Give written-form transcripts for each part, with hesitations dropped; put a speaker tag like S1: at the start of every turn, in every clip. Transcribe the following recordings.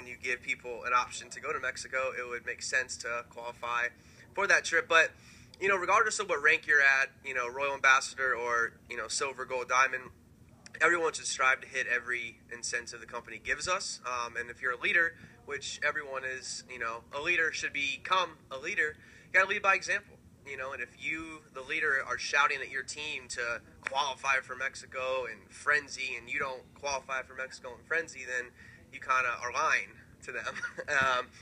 S1: when you give people an option to go to Mexico, it would make sense to qualify for that trip. But, regardless of what rank you're at, Royal Ambassador or, Silver, Gold, Diamond, everyone should strive to hit every incentive the company gives us. And if you're a leader, which everyone is, a leader should become a leader, you got to lead by example. And if you, the leader, are shouting at your team to qualify for Mexico and frenzy, and you don't qualify for Mexico and frenzy, then you kind of are lying to them.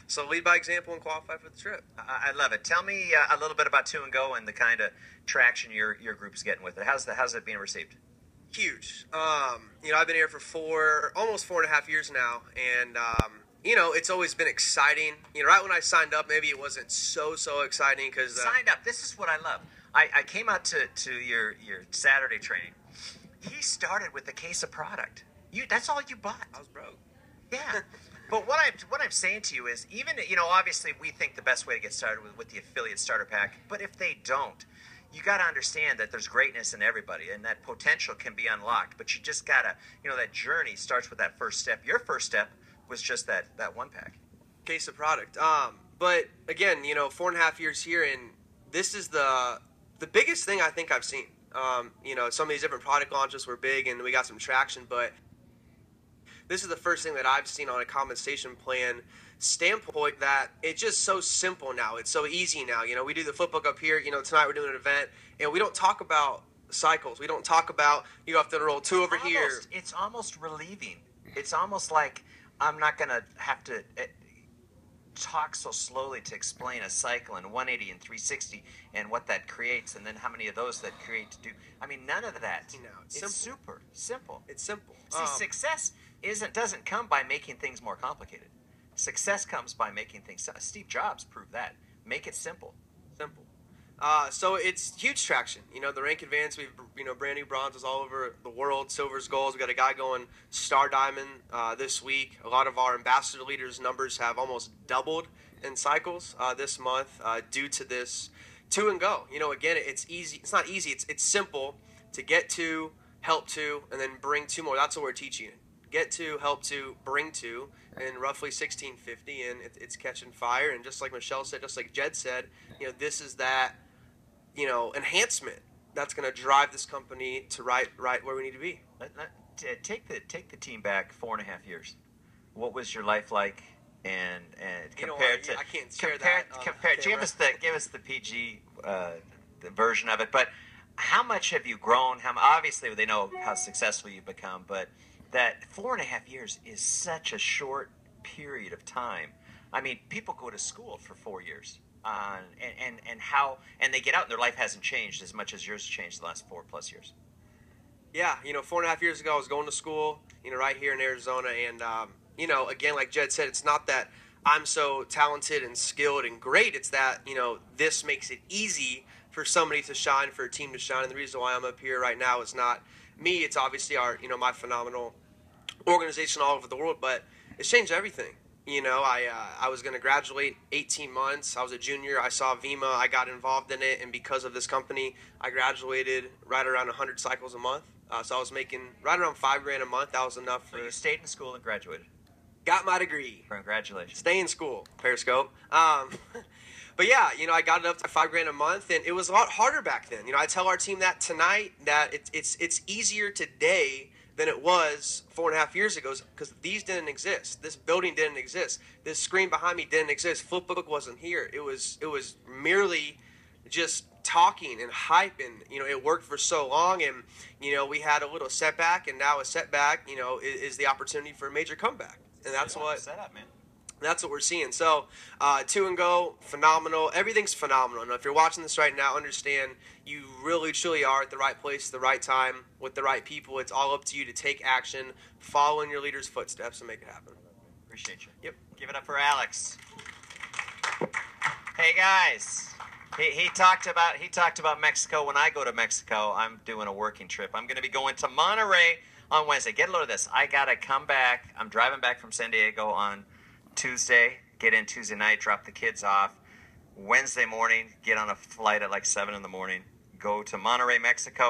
S1: So lead by example and qualify for the trip.
S2: I love it. Tell me a little bit about Two and Go and the kind of traction your group's getting with it. How's it being received?
S1: Huge. I've been here for almost 4.5 years now, and it's always been exciting. Right when I signed up, maybe it wasn't so exciting because
S2: signed up. This is what I love. I came out to your Saturday training. He started with a case of product. That's all you bought.
S1: I was broke.
S2: Yeah. But what I'm saying to you is, even obviously we think the best way to get started with the affiliate starter pack. But if they don't, you got to understand that there's greatness in everybody, and that potential can be unlocked. But you just gotta, that journey starts with that first step. Your first step was just that one pack.
S1: Case of product. But again, 4.5 years here, and this is the biggest thing I think I've seen. Some of these different product launches were big, and we got some traction, but this is the first thing that I've seen on a compensation plan standpoint that it's just so simple now. It's so easy now. We do the flip book up here. Tonight we're doing an event, and we don't talk about cycles. We don't talk about you have to roll two over here.
S2: It's almost relieving. It's almost like I'm not going to have to talk so slowly to explain a cycle and 180 and 360 and what that creates, and then how many of those that create to do. I mean, none of that. It's super simple.
S1: It's simple.
S2: See, success doesn't come by making things more complicated. Success comes by making things. Steve Jobs proved that. Make it simple.
S1: Simple. So it's huge traction. The rank advance, we've, brand new bronzes all over the world, silvers, golds. We got a guy going star diamond this week. A lot of our ambassador leaders' numbers have almost doubled in cycles this month due to this Two and Go. Again, it's easy. It's not easy. It's simple to get to, help to, and then bring two more. That's what we're teaching you. Get to, help to, bring to, in roughly 1650, and it's catching fire. And just like Michelle said, just like Jed said, this is that, enhancement that's going to drive this company to right where we need to be.
S2: Take the team back 4.5 years. What was your life like? And compared to
S1: I can't share that.
S2: Give us the PG the version of it. But how much have you grown? Obviously they know how successful you've become, but that 4.5 years is such a short period of time. I mean, people go to school for 4 years, and they get out and their life hasn't changed as much as yours has changed the last 4+ years.
S1: Yeah, 4.5 years ago I was going to school, right here in Arizona, and again, like Jed said, it's not that I'm so talented and skilled and great. It's that this makes it easy for somebody to shine, for a team to shine. And the reason why I'm up here right now is not me. It's obviously our my phenomenal organization all over the world, but it's changed everything. I was going to graduate 18 months. I was a junior. I saw Vemma. I got involved in it, and because of this company, I graduated right around 100 cycles a month. So I was making right around $5,000 a month. That was enough for.
S2: So you stayed in school and graduated.
S1: Got my degree.
S2: Congratulations.
S1: Stay in school. Periscope. But yeah, I got it up to $5,000 a month, and it was a lot harder back then. I tell our team that tonight that it's easier today than it was 4.5 years ago, because these didn't exist. This building didn't exist. This screen behind me didn't exist. Flipbook wasn't here. It was merely just talking and hype, and it worked for so long, and we had a little setback, and now a setback is the opportunity for a major comeback, and that's what
S2: set up, man.
S1: That's what we're seeing. So, Two and Go, phenomenal. Everything's phenomenal. Now, if you're watching this right now, understand you really, truly are at the right place, at the right time, with the right people. It's all up to you to take action, follow in your leader's footsteps, and make it happen.
S2: Appreciate you.
S1: Yep.
S2: Give it up for Alex. Hey guys, he talked about Mexico. When I go to Mexico, I'm doing a working trip. I'm going to be going to Monterrey on Wednesday. Get a load of this. I got to come back. I'm driving back from San Diego on Tuesday, get in Tuesday night, drop the kids off. Wednesday morning, get on a flight at like 7 in the morning, go to Monterrey, Mexico.